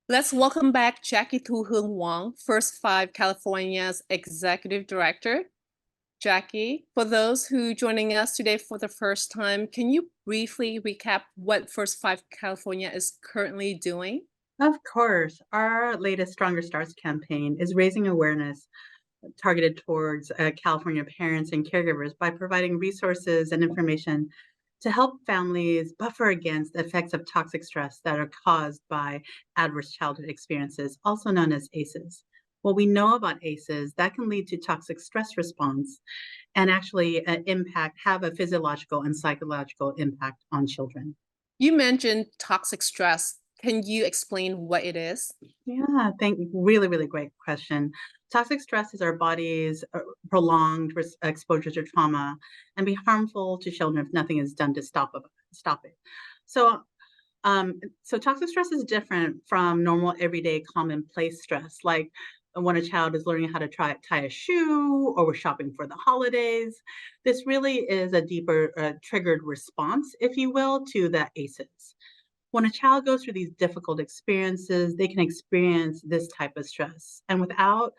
Let's welcome back Jackie Tu Hung Wang, First Five California's Executive Director. Jackie, for those who joining us today for the first time, can you briefly recap what First Five California is currently doing? Of course, our latest Stronger Starts campaign is raising awareness targeted towards California parents and caregivers by providing resources and information to help families buffer against the effects of toxic stress that are caused by adverse childhood experiences, also known as ACEs. What we know about ACEs, that can lead to toxic stress response and actually have a physiological and psychological impact on children. You mentioned toxic stress. Can you explain what it is? Yeah, really, really great question. Toxic stress is our body's prolonged exposure to trauma and be harmful to children if nothing is done to stop it. So, so toxic stress is different from normal, everyday, commonplace stress, like when a child is learning how to tie a shoe or we're shopping for the holidays. This really is a deeper triggered response, if you will, to the ACEs. When a child goes through these difficult experiences, they can experience this type of stress. And without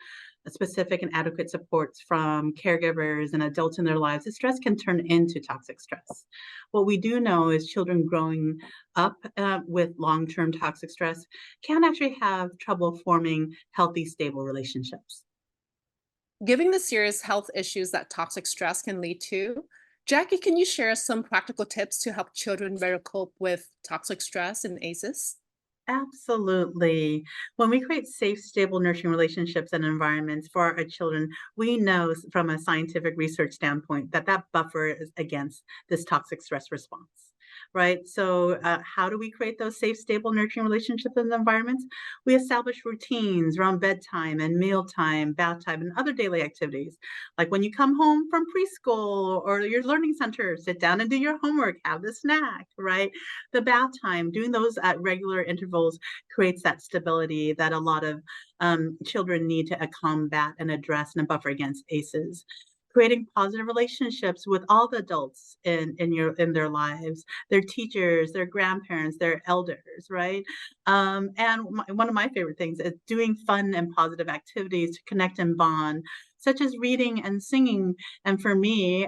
a specific and adequate supports from caregivers and adults in their lives, the stress can turn into toxic stress. What we do know is children growing up with long term toxic stress can actually have trouble forming healthy, stable relationships. Given the serious health issues that toxic stress can lead to, Jackie, can you share some practical tips to help children better cope with toxic stress and ACEs? Absolutely. When we create safe, stable, nurturing relationships and environments for our children, we know from a scientific research standpoint that that buffer is against this toxic stress response, right? So, how do we create those safe, stable, nurturing relationships and environments? We establish routines around bedtime and mealtime, bath time, and other daily activities. Like when you come home from preschool or your learning center, sit down and do your homework, have the snack, right? The bath time, doing those at regular intervals creates that stability that a lot of children need to combat and address and buffer against ACEs. Creating positive relationships with all the adults in their lives, their teachers, their grandparents, their elders, right? One of my favorite things is doing fun and positive activities to connect and bond, such as reading and singing, and for me,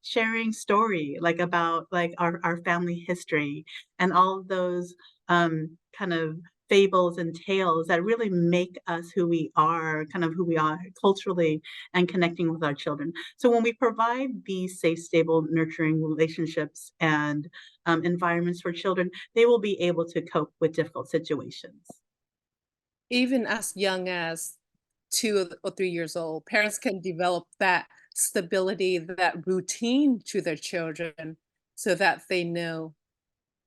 sharing story like about like our family history and all of those kind of fables and tales that really make us who we are, kind of who we are culturally and connecting with our children. So when we provide these safe, stable, nurturing relationships and environments for children, they will be able to cope with difficult situations. Even as young as 2 or 3 years old, parents can develop that stability, that routine to their children so that they know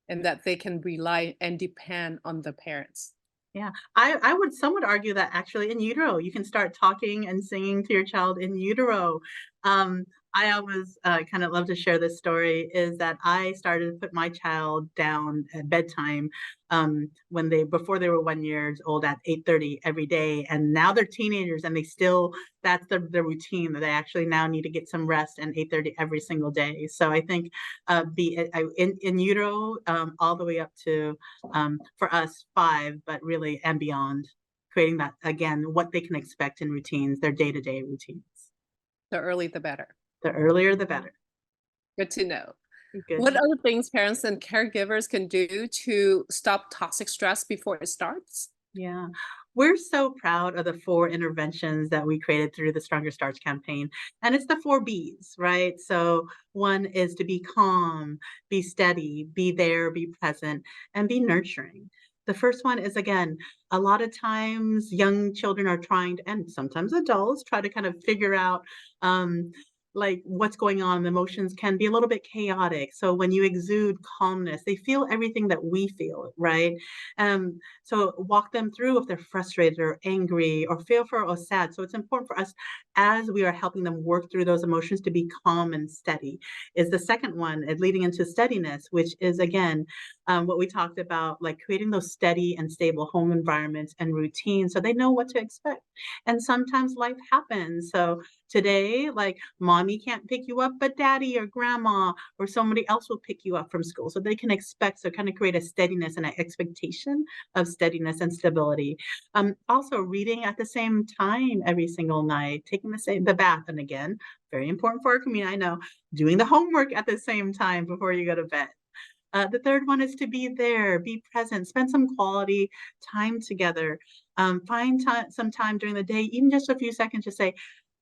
and that they can rely and depend on the parents. Yeah, I would some would argue that actually in utero, you can start talking and singing to your child in utero. I always kind of love to share this story is that I started to put my child down at bedtime when they before they were 1 years old at 8:30 every day, and now they're teenagers and they still that's the routine that they actually now need to get some rest and 8:30 every single day. So I think in utero all the way up to for us 5, but really and beyond, creating that again, what they can expect in routines, their day-to-day routines. The early, the better. The earlier, the better. Good to know. What Good. other things parents and caregivers can do to stop toxic stress before it starts? Yeah. We're so proud of the 4 interventions that we created through the Stronger Starts campaign, and it's the 4 Bs, right? So, one is to be calm, be steady, be there, be present, and be nurturing. The first one is, again, a lot of times young children are trying to and sometimes adults try to kind of figure out, um, like, what's going on. Emotions can be a little bit chaotic, so when you exude calmness, they feel everything that we feel, right? So walk them through if they're frustrated or angry or fearful or sad. So it's important for us as we are helping them work through those emotions to be calm and steady. Is the second one and leading into steadiness, which is again what we talked about, like creating those steady and stable home environments and routines so they know what to expect. And sometimes life happens. So Today, like mommy can't pick you up, but daddy or grandma or somebody else will pick you up from school. So they can expect, so kind of create a steadiness and an expectation of steadiness and stability. Also reading at the same time every single night, taking the bath, and again, very important for our community, I know, doing the homework at the same time before you go to bed. The third one is to be there, be present, spend some quality time together. Find some time during the day, even just a few seconds, to say,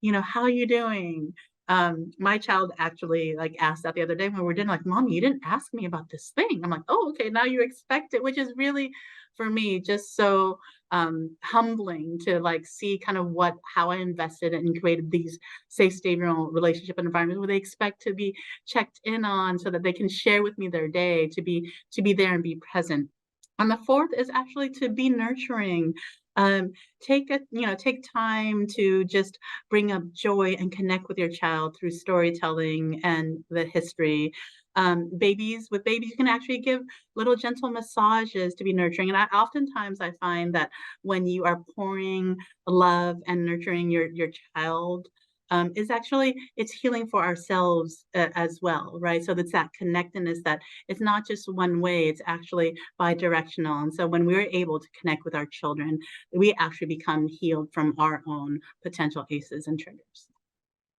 how are you doing? My child actually like asked that the other day when we were dinner, like, Mommy, you didn't ask me about this thing. I'm like, oh, okay, now you expect it, which is really for me just so humbling to like see kind of how I invested and created these safe, stable relationship environments where they expect to be checked in on so that they can share with me their day, to be there and be present. And the fourth is actually to be nurturing. Take time to just bring up joy and connect with your child through storytelling and the history. With babies, you can actually give little gentle massages to be nurturing. And oftentimes I find that when you are pouring love and nurturing your child, it's healing for ourselves as well, right? So it's that connectedness that it's not just one way, it's actually bi-directional. And so when we're able to connect with our children, we actually become healed from our own potential ACEs and triggers.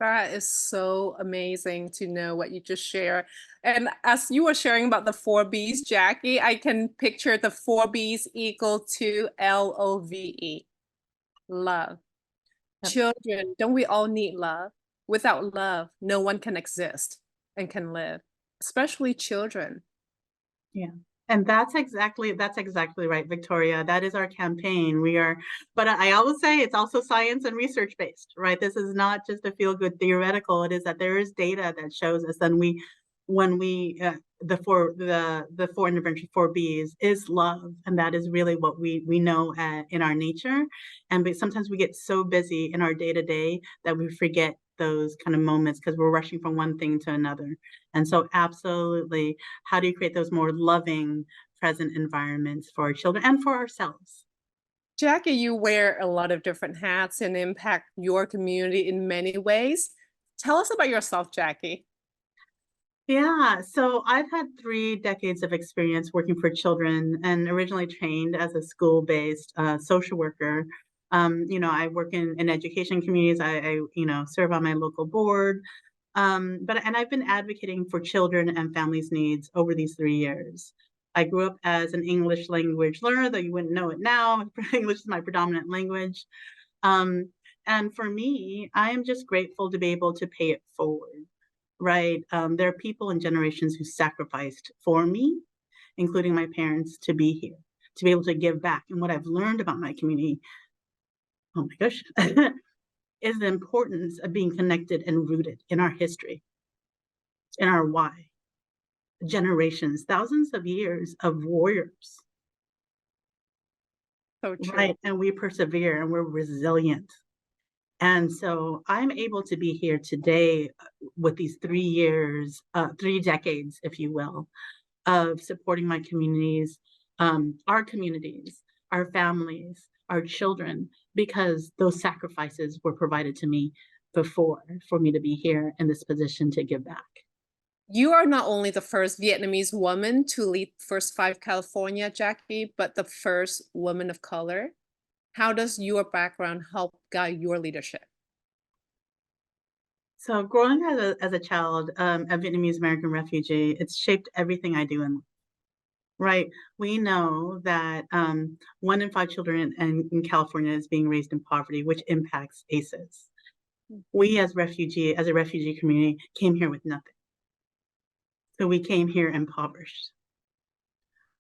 That is so amazing to know what you just shared. And as you were sharing about the four B's, Jackie, I can picture the four B's equal to LOVE, love. Yep. Children, don't we all need love? Without love, no one can exist and can live, especially children. Yeah. And that's exactly right, Victoria. That is our campaign. But I always say it's also science and research based, right? This is not just a feel good theoretical. It is that there is data that shows us that when we the four intervention, four B's is love, and that is really what we know in our nature. And sometimes we get so busy in our day to day that we forget those kind of moments because we're rushing from one thing to another. And so, absolutely, how do you create those more loving, present environments for our children and for ourselves? Jackie, you wear a lot of different hats and impact your community in many ways. Tell us about yourself, Jackie. Yeah, so I've had 3 decades of experience working for children and originally trained as a school-based social worker. I work in education communities. I serve on my local board. And I've been advocating for children and families' needs over these 3 years. I grew up as an English language learner, though you wouldn't know it now. English is my predominant language. Um, and for me, I am just grateful to be able to pay it forward, right? There are people and generations who sacrificed for me, including my parents, to be here, to be able to give back. And what I've learned about my community, oh my gosh, is the importance of being connected and rooted in our history, in our why. Generations, thousands of years of warriors, So true. right? And we persevere and we're resilient. And so I'm able to be here today with these 3 years, 3 decades, if you will, of supporting my communities, our families, our children, because those sacrifices were provided to me before for me to be here in this position to give back. You are not only the first Vietnamese woman to lead First Five California, Jackie, but the first woman of color. How does your background help guide your leadership? So growing as a child, a Vietnamese American refugee, it's shaped everything I do in life, right? We know that 1 in 5 children in California is being raised in poverty, which impacts ACEs. We as a refugee community, came here with nothing. So we came here impoverished.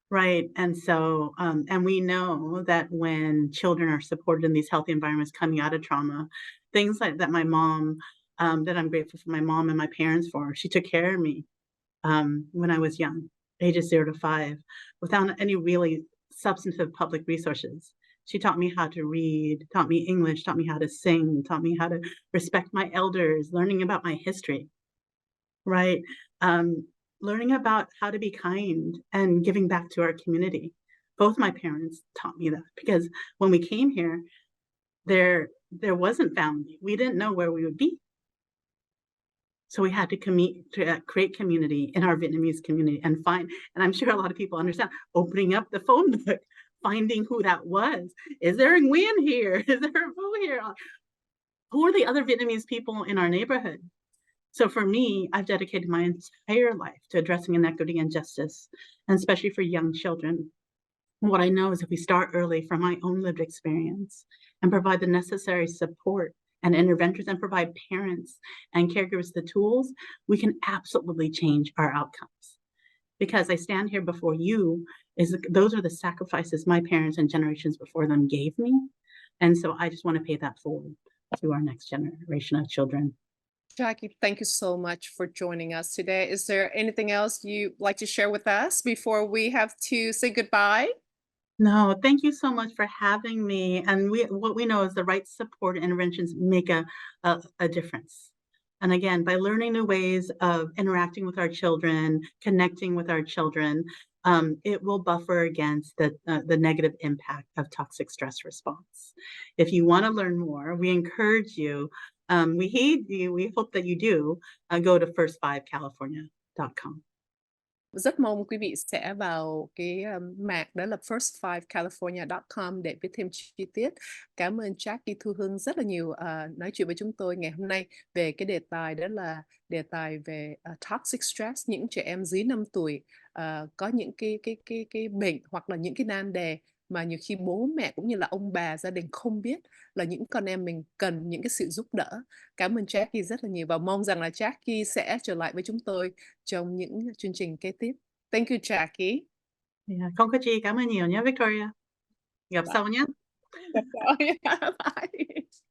Right. And so, and we know that when children are supported in these healthy environments coming out of trauma, things like that, that I'm grateful for my mom and my parents for, she took care of me when I was young, ages 0 to 5, without any really substantive public resources. She taught me how to read, taught me English, taught me how to sing, taught me how to respect my elders, learning about my history, right? Um, Learning about how to be kind and giving back to our community. Both my parents taught me that because when we came here, there wasn't family. We didn't know where we would be. So we had to create community in our Vietnamese community and I'm sure a lot of people understand, opening up the phone book, finding who that was. Is there a Nguyen here? Is there a Vu here? Who are the other Vietnamese people in our neighborhood? So for me, I've dedicated my entire life to addressing inequity and justice, and especially for young children. What I know is if we start early from my own lived experience and provide the necessary support and interventions and provide parents and caregivers the tools, we can absolutely change our outcomes. Because I stand here before you, those are the sacrifices my parents and generations before them gave me. And so I just want to pay that forward to our next generation of children. Jackie, thank you so much for joining us today. Is there anything else you'd like to share with us before we have to say goodbye? No, thank you so much for having me. And what we know is the right support and interventions make a difference. And again, by learning new ways of interacting with our children, connecting with our children, it will buffer against the negative impact of toxic stress response. If you want to learn more, we encourage you, we heed you, we hope that you do, go to first5california.com. Rất mong quý vị sẽ vào cái, mạng đó là first5california.com để biết thêm chi tiết. Cảm ơn Jackie Thu Hương rất là nhiều, nói chuyện với chúng tôi ngày hôm nay về cái đề tài đó là đề tài về, toxic stress, những trẻ em dưới 5 tuổi, có những cái bệnh hoặc là những cái nan đề mà nhiều khi bố mẹ cũng như là ông bà gia đình không biết là những con em mình cần những cái sự giúp đỡ. Cảm ơn Jackie rất là nhiều và mong rằng là Jackie sẽ trở lại với chúng tôi trong những chương trình kế tiếp. Thank you, Jackie. Yeah, không có chi, cảm ơn nhiều nhé, Victoria. Gặp Bye. sau nhé. Gặp lại. Bye.